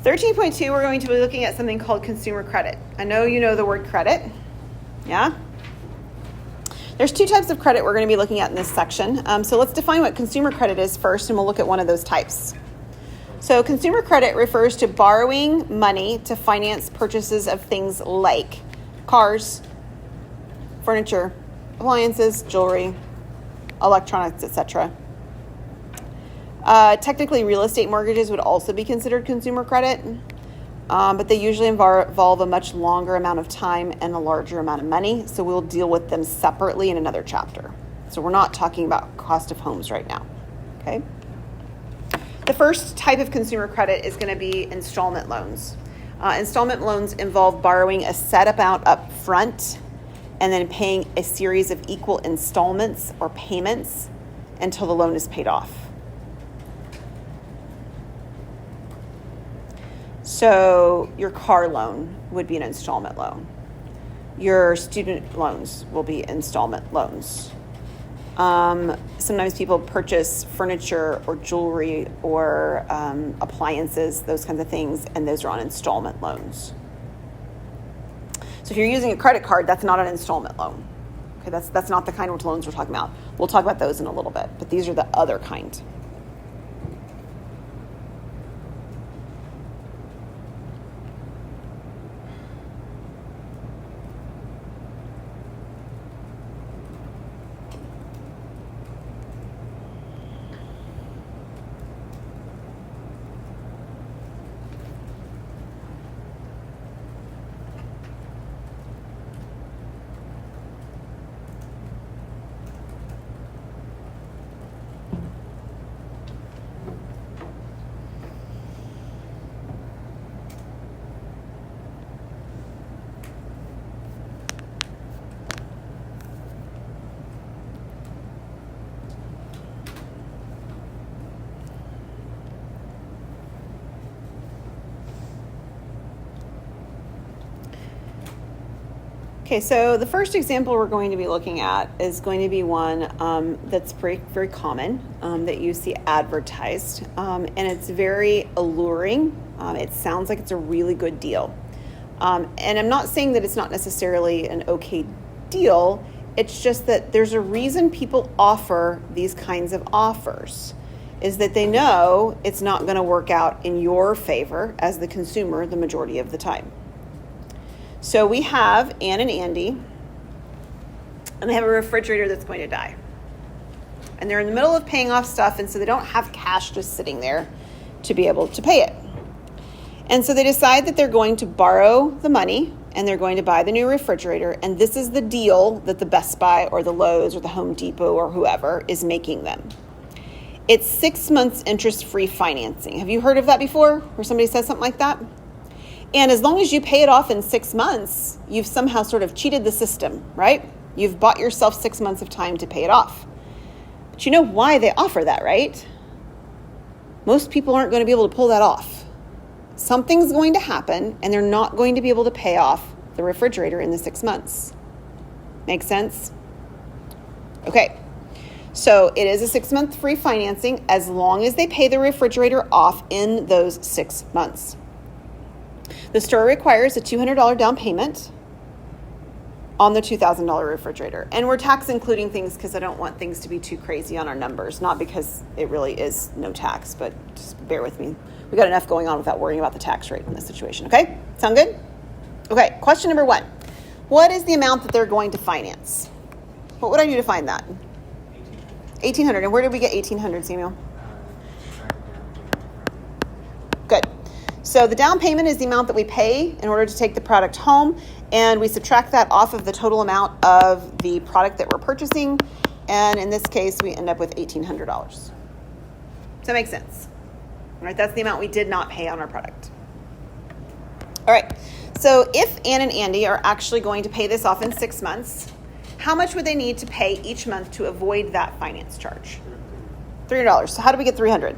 13.2, we're going to be looking at something called consumer credit. I know you know the word credit. Yeah? There's two types of credit we're going to be looking at in this section. So let's define what consumer credit is first, and we'll look at one of those types. So consumer credit refers to borrowing money to finance purchases of things like cars, furniture, appliances, jewelry, electronics, etc. Technically, real estate mortgages would also be considered consumer credit, but they usually involve a much longer amount of time and a larger amount of money, so we'll deal with them separately in another chapter. So we're not talking about cost of homes right now, okay? The first type of consumer credit is going to be installment loans. Installment loans involve borrowing a set amount up front and then paying a series of equal installments or payments until the loan is paid off. So your car loan would be an installment loan. Your student loans will be installment loans. Sometimes people purchase furniture or jewelry or appliances, those kinds of things, and those are on installment loans. So if you're using a credit card, that's not an installment loan. Okay, that's not the kind of loans we're talking about. We'll talk about those in a little bit, but these are the other kind. Okay, so the first example we're going to be looking at is going to be one that's very common that you see advertised, and it's very alluring. It sounds like it's a really good deal. And I'm not saying that it's not necessarily an okay deal. It's just that there's a reason people offer these kinds of offers, is that they know it's not going to work out in your favor as the consumer the majority of the time. So we have Ann and Andy, and they have a refrigerator that's going to die. And they're in the middle of paying off stuff, and so they don't have cash just sitting there to be able to pay it. And so they decide that they're going to borrow the money, and they're going to buy the new refrigerator, and this is the deal that the Best Buy or the Lowe's or the Home Depot or whoever is making them. It's 6 months interest-free financing. Have you heard of that before, where somebody says something like that? And as long as you pay it off in 6 months, you've somehow sort of cheated the system, right? You've bought yourself 6 months of time to pay it off. But you know why they offer that, right? Most people aren't going to be able to pull that off. Something's going to happen, and they're not going to be able to pay off the refrigerator in the 6 months. Make sense? Okay. So it is a 6 month free financing as long as they pay the refrigerator off in those 6 months. The store requires a $200 down payment on the $2,000 refrigerator. And we're tax including things because I don't want things to be too crazy on our numbers. Not because it really is no tax, but just bear with me. We got enough going on without worrying about the tax rate in this situation, okay? Sound good? Okay, question number 1. What is the amount that they're going to finance? What would I do to find that? $1,800. And where did we get $1,800, Samuel? Good. So the down payment is the amount that we pay in order to take the product home, and we subtract that off of the total amount of the product that we're purchasing, and in this case, we end up with $1,800. Does that make sense? All right, that's the amount we did not pay on our product. All right, so if Ann and Andy are actually going to pay this off in 6 months, how much would they need to pay each month to avoid that finance charge? $300. So how do we get $300?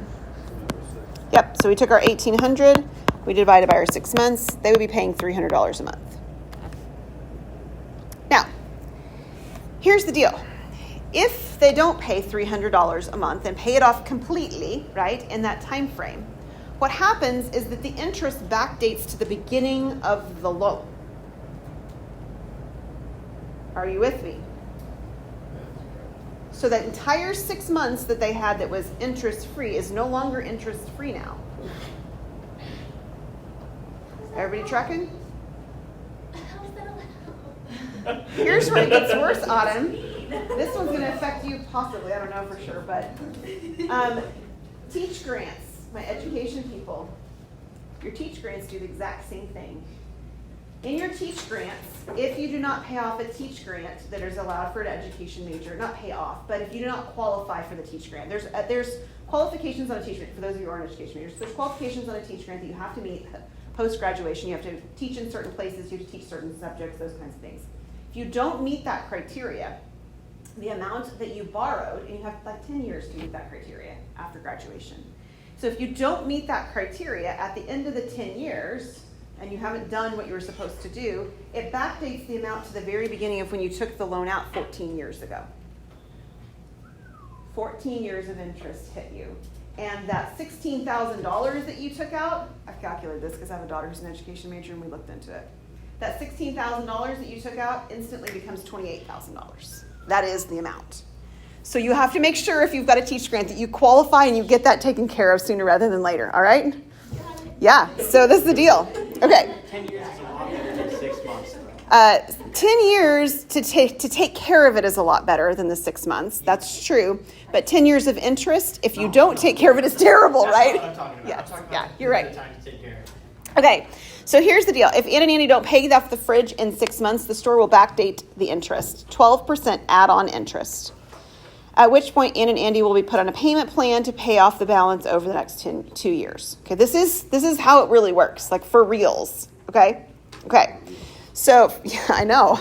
Yep, so we took our $1,800, we divided by our 6 months, they would be paying $300 a month. Now, here's the deal. If they don't pay $300 a month and pay it off completely, right, in that time frame, what happens is that the interest backdates to the beginning of the loan. Are you with me? So that entire 6 months that they had that was interest-free is no longer interest-free now. Everybody tracking? Here's where it gets worse, Autumn. This one's going to affect you possibly. I don't know for sure, but teach grants, my education people. Your teach grants do the exact same thing. In your teach grants, if you do not pay off a teach grant that is allowed for an education major, not pay off, but if you do not qualify for the teach grant, there's qualifications on a teach grant. For those of you who aren't education majors, there's qualifications on a teach grant that you have to meet post-graduation. You have to teach in certain places, you have to teach certain subjects, those kinds of things. If you don't meet that criteria, the amount that you borrowed, and you have like 10 years to meet that criteria after graduation. So if you don't meet that criteria at the end of the 10 years, and you haven't done what you were supposed to do, it backdates the amount to the very beginning of when you took the loan out 14 years ago. 14 years of interest hit you. And that $16,000 that you took out, I've calculated this because I have a daughter who's an education major and we looked into it. That $16,000 that you took out instantly becomes $28,000. That is the amount. So you have to make sure if you've got a teach grant that you qualify and you get that taken care of sooner rather than later, all right? Yeah, so this is the deal. Okay. 10 years is a lot better than 6 months. 10 years to take care of it is a lot better than the 6 months. That's true. But 10 years of interest, if you don't take care of it, is terrible, That's right? What I'm talking about. Yes. I'm talking about Yeah, you're right. the time to take care of it. Okay, so here's the deal. If Ann and Andy don't pay off the fridge in 6 months, the store will backdate the interest. 12% add-on interest. At which point Ann and Andy will be put on a payment plan to pay off the balance over the next 2 years. Okay, this is how it really works, like for reals. Okay. So yeah, I know.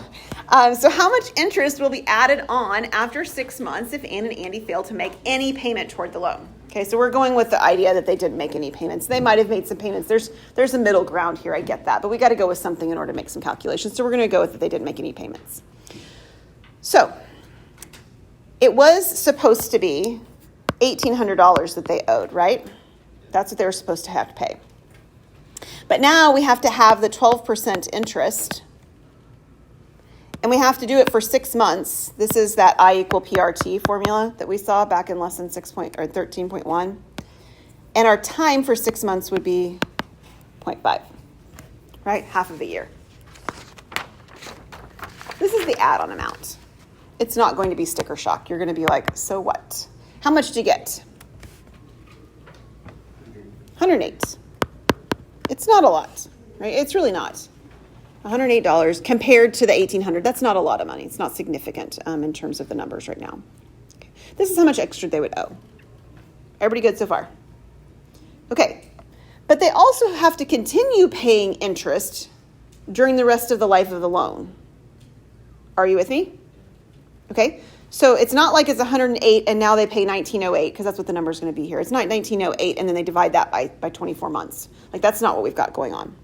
So how much interest will be added on after 6 months if Ann and Andy fail to make any payment toward the loan? Okay, so we're going with the idea that they didn't make any payments. They might have made some payments. There's a middle ground here. I get that, but we got to go with something in order to make some calculations. So we're going to go with that they didn't make any payments. So it was supposed to be $1,800 that they owed, right? That's what they were supposed to have to pay. But now we have to have the 12% interest, and we have to do it for 6 months. This is that I equal PRT formula that we saw back in lesson 13.1. And our time for 6 months would be 0.5, right? Half of a year. This is the add-on amount. It's not going to be sticker shock. You're going to be like, so what? How much do you get? 108. It's not a lot, right? It's really not. $108 compared to the $1,800. That's not a lot of money. It's not significant in terms of the numbers right now. Okay. This is how much extra they would owe. Everybody good so far? Okay. But they also have to continue paying interest during the rest of the life of the loan. Are you with me? Okay, so it's not like it's 108 and now they pay 1908 because that's what the number is going to be here. It's not 1908 and then they divide that by 24 months. Like that's not what we've got going on.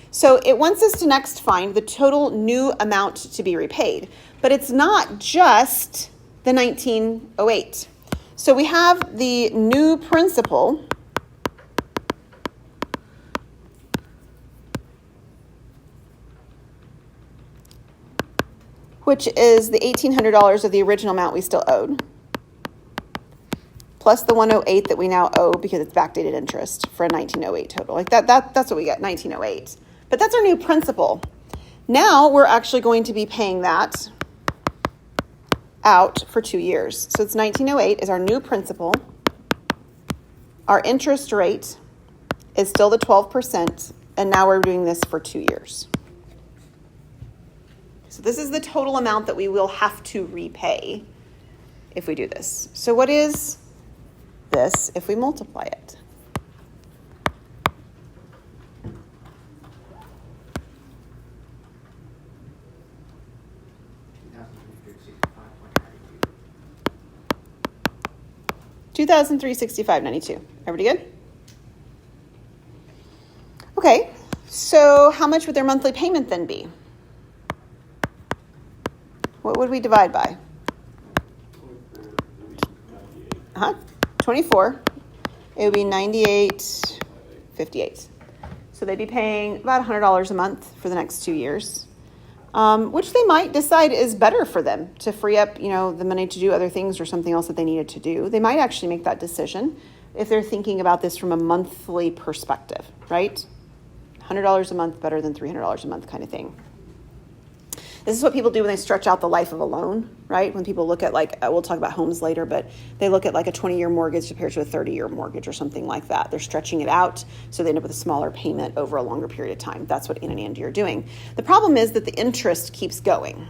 So it wants us to next find the total new amount to be repaid, but it's not just the 1908. So we have the new principal, which is the $1,800 of the original amount we still owed, plus the 108 that we now owe because it's backdated interest for a 1908 total. Like that's what we get, 1908. But that's our new principal. Now we're actually going to be paying that out for 2 years. So it's 1908 is our new principal. Our interest rate is still the 12%, and now we're doing this for 2 years. So this is the total amount that we will have to repay if we do this. So what is this if we multiply it? $2,365.92. Everybody good? Okay, so how much would their monthly payment then be? What would we divide by? 24. It would be 98 $58. So they'd be paying about $100 a month for the next 2 years, which they might decide is better for them to free up, the money to do other things or something else that they needed to do. They might actually make that decision if they're thinking about this from a monthly perspective, right? $100 a month better than $300 a month kind of thing. This is what people do when they stretch out the life of a loan, right? When people look at we'll talk about homes later, but they look at a 20-year mortgage compared to a 30-year mortgage or something like that. They're stretching it out so they end up with a smaller payment over a longer period of time. That's what Ann and Andy are doing. The problem is that the interest keeps going,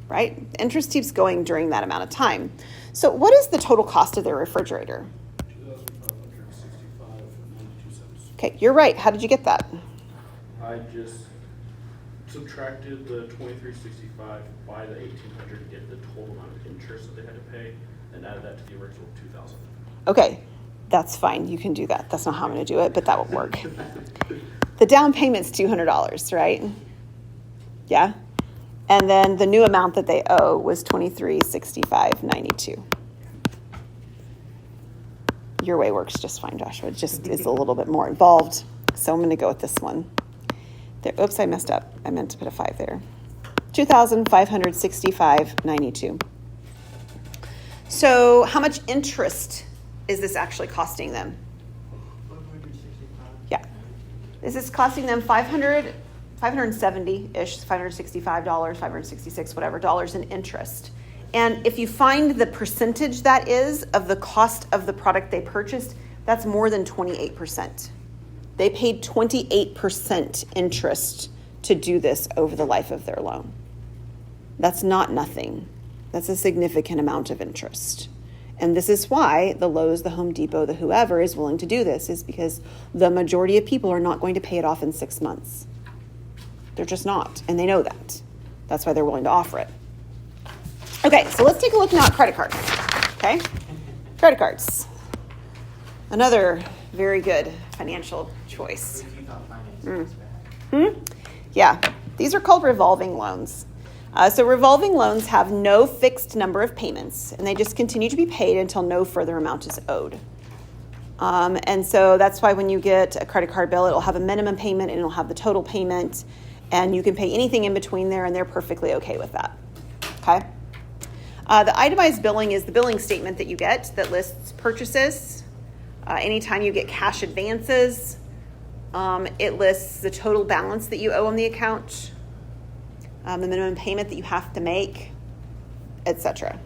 right? The interest keeps going during that amount of time. So what is the total cost of their refrigerator? $2,565.92. Okay, you're right. How did you get that? I just subtracted the $2,365 by the $1,800 to get the total amount of interest that they had to pay, and added that to the original $2,000. Okay, that's fine. You can do that. That's not how I'm going to do it, but that will work. The down payment's $200, right? Yeah. And then the new amount that they owe was $2,365.92. Your way works just fine, Joshua. It just is a little bit more involved. So I'm going to go with this one. There, oops, I messed up. I meant to put a 5 there. $2,565.92. So how much interest is this actually costing them? 165. Yeah. This is costing them $570-ish, $565, $566, whatever, dollars in interest. And if you find the percentage that is of the cost of the product they purchased, that's more than 28%. They paid 28% interest to do this over the life of their loan. That's not nothing. That's a significant amount of interest. And this is why the Lowe's, the Home Depot, the whoever is willing to do this, is because the majority of people are not going to pay it off in 6 months. They're just not, and they know that. That's why they're willing to offer it. Okay, so let's take a look now at credit cards. Okay? Credit cards. Another very good financial choice. If you thought finance was bad. Yeah, these are called revolving loans. So revolving loans have no fixed number of payments, and they just continue to be paid until no further amount is owed. And so that's why when you get a credit card bill, it'll have a minimum payment and it'll have the total payment, and you can pay anything in between there, and they're perfectly okay with that. Okay? The itemized billing is the billing statement that you get that lists purchases. Anytime you get cash advances, it lists the total balance that you owe on the account, the minimum payment that you have to make, etc.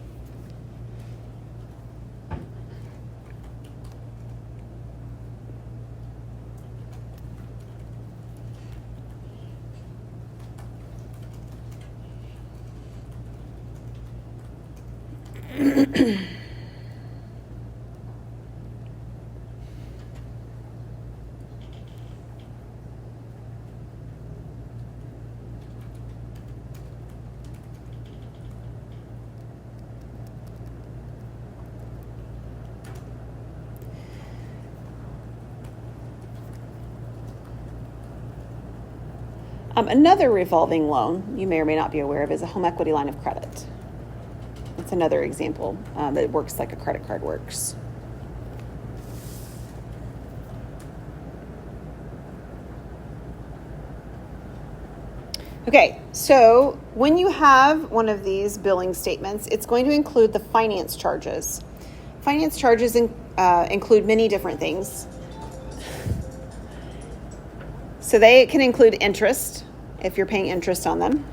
Another revolving loan you may or may not be aware of is a home equity line of credit. That's another example that works like a credit card works. Okay, so when you have one of these billing statements, it's going to include the finance charges. Finance charges include many different things. So they can include interest, if you're paying interest on them.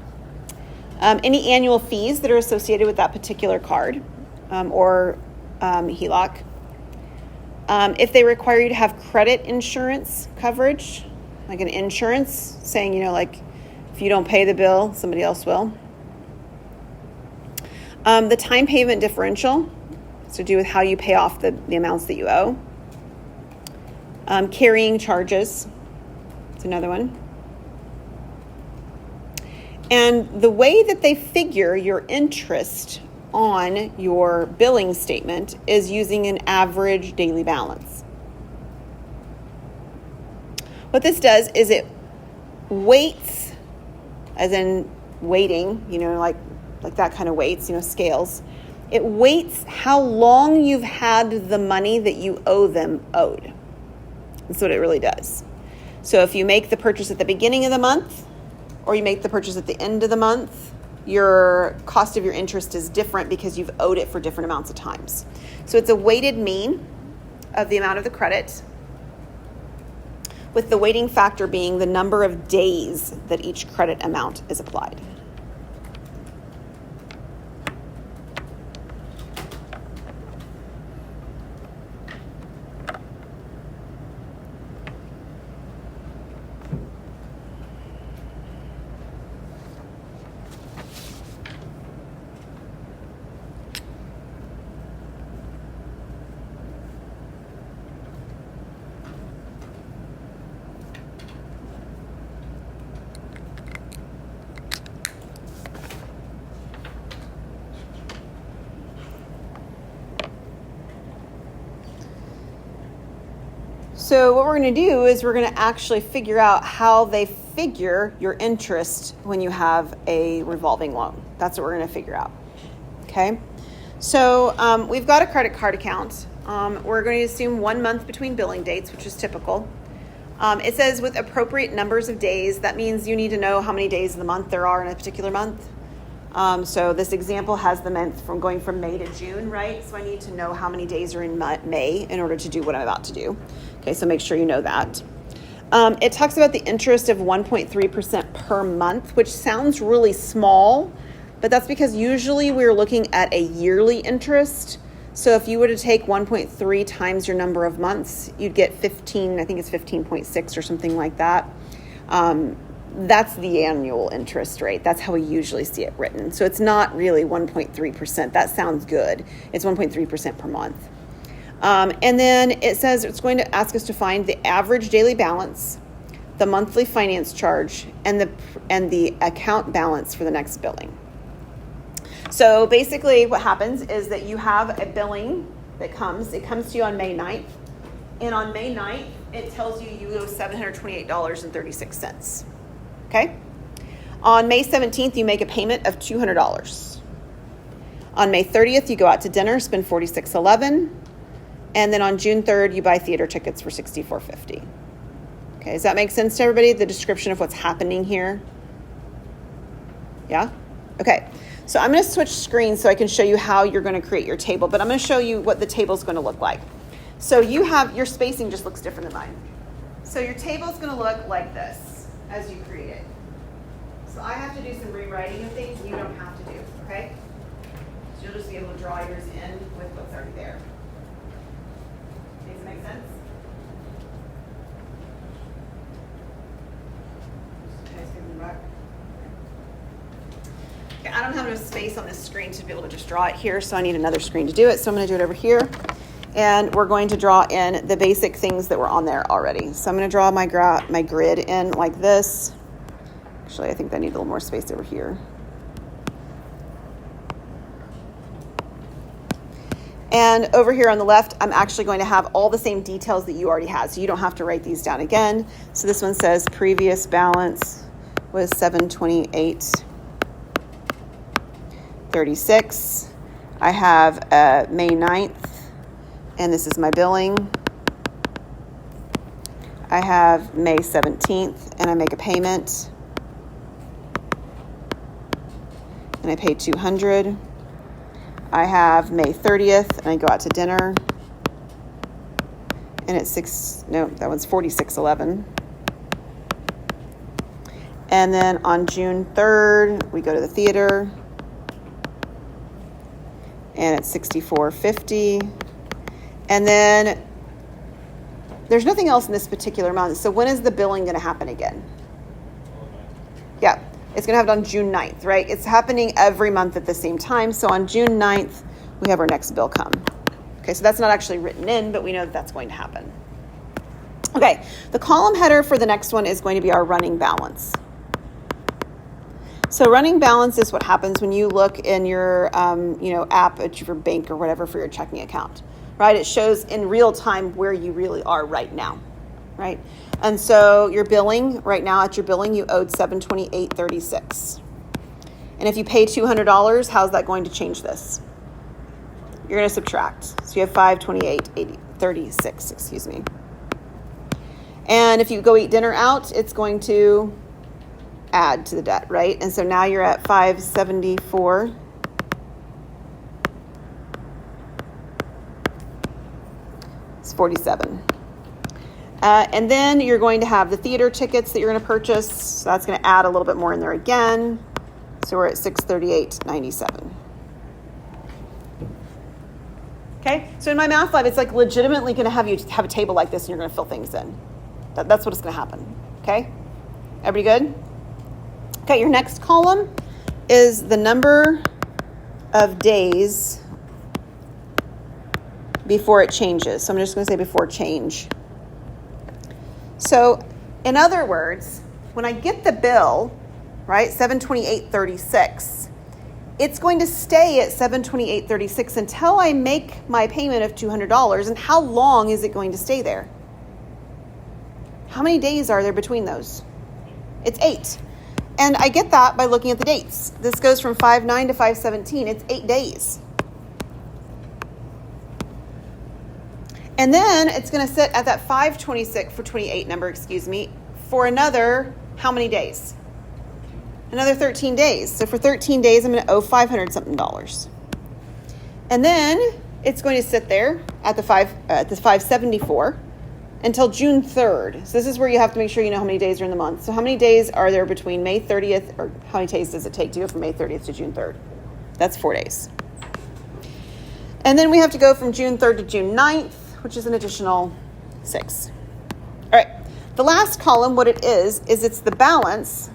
Any annual fees that are associated with that particular card or HELOC. If they require you to have credit insurance coverage, like an insurance saying, like if you don't pay the bill, somebody else will. The time payment differential, it's to do with how you pay off the amounts that you owe. Carrying charges. Another one. And the way that they figure your interest on your billing statement is using an average daily balance. What this does is it weights, as in weighting, like that kind of weights, scales. It weights how long you've had the money that you owe them owed. That's what it really does. So if you make the purchase at the beginning of the month or you make the purchase at the end of the month, your cost of your interest is different because you've owed it for different amounts of times. So it's a weighted mean of the amount of the credit, with the weighting factor being the number of days that each credit amount is applied. So what we're going to do is we're going to actually figure out how they figure your interest when you have a revolving loan. That's what we're going to figure out. Okay. So we've got a credit card account. We're going to assume 1 month between billing dates, which is typical. It says with appropriate numbers of days. That means you need to know how many days of the month there are in a particular month. So this example has the month from going from May to June, right? So I need to know how many days are in May in order to do what I'm about to do. Okay, so make sure you know that. It talks about the interest of 1.3% per month, which sounds really small, but that's because usually we're looking at a yearly interest. So if you were to take 1.3 times your number of months, you'd get 15, I think it's 15.6 or something like that. That's the annual interest rate. That's how we usually see it written. So it's not really 1.3%. That sounds good. It's 1.3% per month. And then it says it's going to ask us to find the average daily balance, the monthly finance charge, and the account balance for the next billing. So basically what happens is that you have a billing that comes to you on May 9th. And on May 9th, it tells you owe $728.36. Okay? On May 17th, you make a payment of $200. On May 30th, you go out to dinner, spend $46.11. And then on June 3rd, you buy theater tickets for $64.50. Okay, does that make sense to everybody? The description of what's happening here? Yeah? Okay, so I'm going to switch screens so I can show you how you're going to create your table, but I'm going to show you what the table is going to look like. So you have, your spacing just looks different than mine. So your table is going to look like this as you create it. So I have to do some rewriting of things you don't have to do, okay? So you'll just be able to draw yours in with what's already there. Does it make sense? Okay, I don't have enough space on this screen to be able to just draw it here, so I need another screen to do it. So I'm going to do it over here. And we're going to draw in the basic things that were on there already. So I'm going to draw my grid in like this. Actually, I think I need a little more space over here. And over here on the left, I'm actually going to have all the same details that you already had. So you don't have to write these down again. So this one says previous balance was $728.36. I have May 9th, and this is my billing. I have May 17th, and I make a payment. And I pay $200. I have May 30th, and I go out to dinner, and it's that one's $46.11. And then on June 3rd, we go to the theater, and it's $64.50. And then there's nothing else in this particular month. So when is the billing going to happen again? Yeah. It's going to happen on June 9th, right? It's happening every month at the same time. So on June 9th, we have our next bill come. Okay, so that's not actually written in, but we know that that's going to happen. Okay, the column header for the next one is going to be our running balance. So running balance is what happens when you look in your app at your bank or whatever for your checking account, right? It shows in real time where you really are right now, right? And so your billing, right now at your billing, you owed $728.36. And if you pay $200, how's that going to change this? You're going to subtract. So you have $528.36, excuse me. And if you go eat dinner out, it's going to add to the debt, right? And so now you're at 574. It's 47. And then you're going to have the theater tickets that you're going to purchase. So that's going to add a little bit more in there again. So we're at 638.97. Okay, so in my math lab, it's like legitimately going to have you have a table like this and you're going to fill things in. That's what it's going to happen. Okay, everybody good? Okay, your next column is the number of days before it changes. So I'm just going to say before change. So in other words, when I get the bill, right, 728.36, it's going to stay at 728.36 until I make my payment of $200. And how long is it going to stay there? How many days are there between those? It's 8. And I get that by looking at the dates. This goes from 5/9 to 5/17. It's 8 days. And then it's going to sit at that 526 for 28 number, for another how many days? Another 13 days. So for 13 days, I'm going to owe $500 something. And then it's going to sit there at the 574 until June 3rd. So this is where you have to make sure you know how many days are in the month. So how many days are there between May 30th, or how many days does it take to go from May 30th to June 3rd? That's 4 days. And then we have to go from June 3rd to June 9th, which is an additional 6. All right, the last column, what it is it's the balance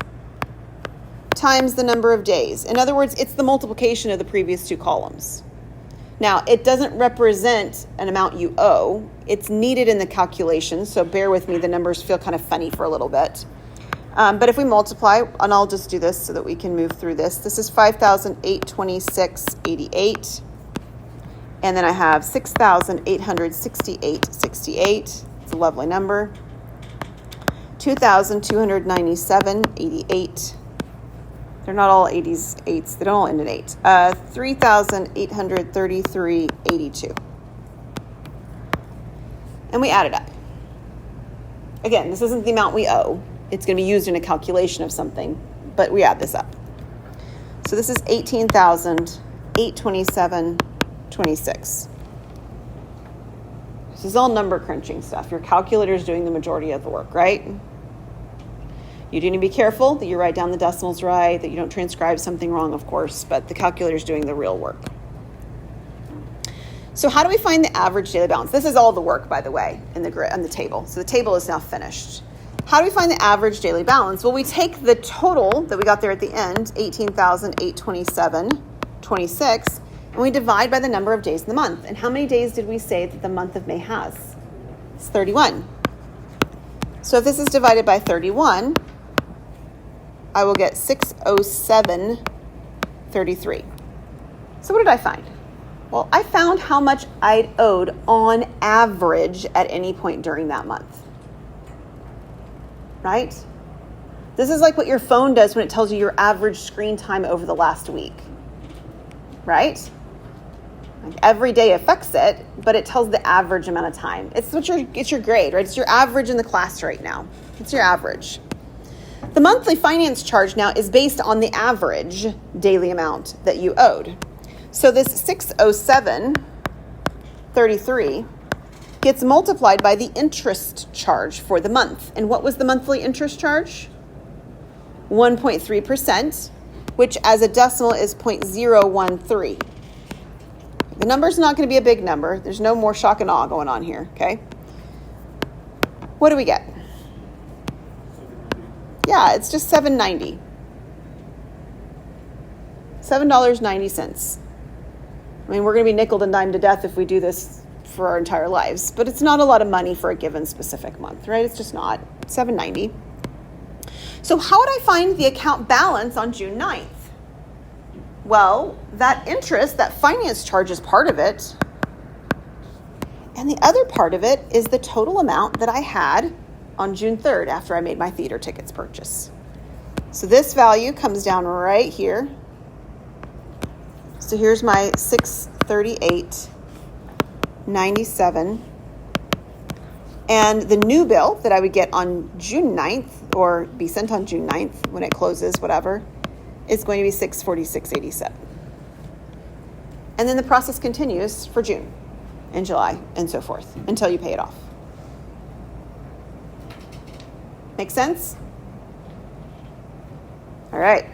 times the number of days. In other words, it's the multiplication of the previous two columns. Now, it doesn't represent an amount you owe. It's needed in the calculation, so bear with me. The numbers feel kind of funny for a little bit. But if we multiply, and I'll just do this so that we can move through this. This is 5,826.88. And then I have 6,868.68. It's a lovely number. 2,297.88. They're not all 80s, 8s. They don't all end in 8. 3,833.82. And we add it up. Again, this isn't the amount we owe. It's going to be used in a calculation of something, but we add this up. So this is 18,827.26. This is all number crunching stuff. Your calculator is doing the majority of the work, right? You do need to be careful that you write down the decimals right, that you don't transcribe something wrong, of course, but the calculator is doing the real work. So how do we find the average daily balance? This is all the work, by the way, in the grid, on the table. So the table is now finished. How do we find the average daily balance? Well, we take the total that we got there at the end, 18,827.26, and we divide by the number of days in the month. And how many days did we say that the month of May has? It's 31. So if this is divided by 31, I will get 607.33. So what did I find? Well, I found how much I'd owed on average at any point during that month. Right? This is like what your phone does when it tells you your average screen time over the last week. Right? Like every day affects it, but it tells the average amount of time. It's your grade, right? It's your average in the class right now. It's your average. The monthly finance charge now is based on the average daily amount that you owed. So this 607.33 gets multiplied by the interest charge for the month. And what was the monthly interest charge? 1.3%, which as a decimal is 0.013. The number's not going to be a big number. There's no more shock and awe going on here, okay? What do we get? Yeah, it's just $7.90. $7.90. I mean, we're going to be nickeled and dimed to death if we do this for our entire lives, but it's not a lot of money for a given specific month, right? It's just not. $7.90. So how would I find the account balance on June 9th? Well, that interest, that finance charge is part of it. And the other part of it is the total amount that I had on June 3rd after I made my theater tickets purchase. So this value comes down right here. So here's my 638.97 And the new bill that I would get on June 9th, or be sent on June 9th when it closes, whatever, is going to be $646.87. And then the process continues for June and July and so forth until you pay it off. Make sense? All right.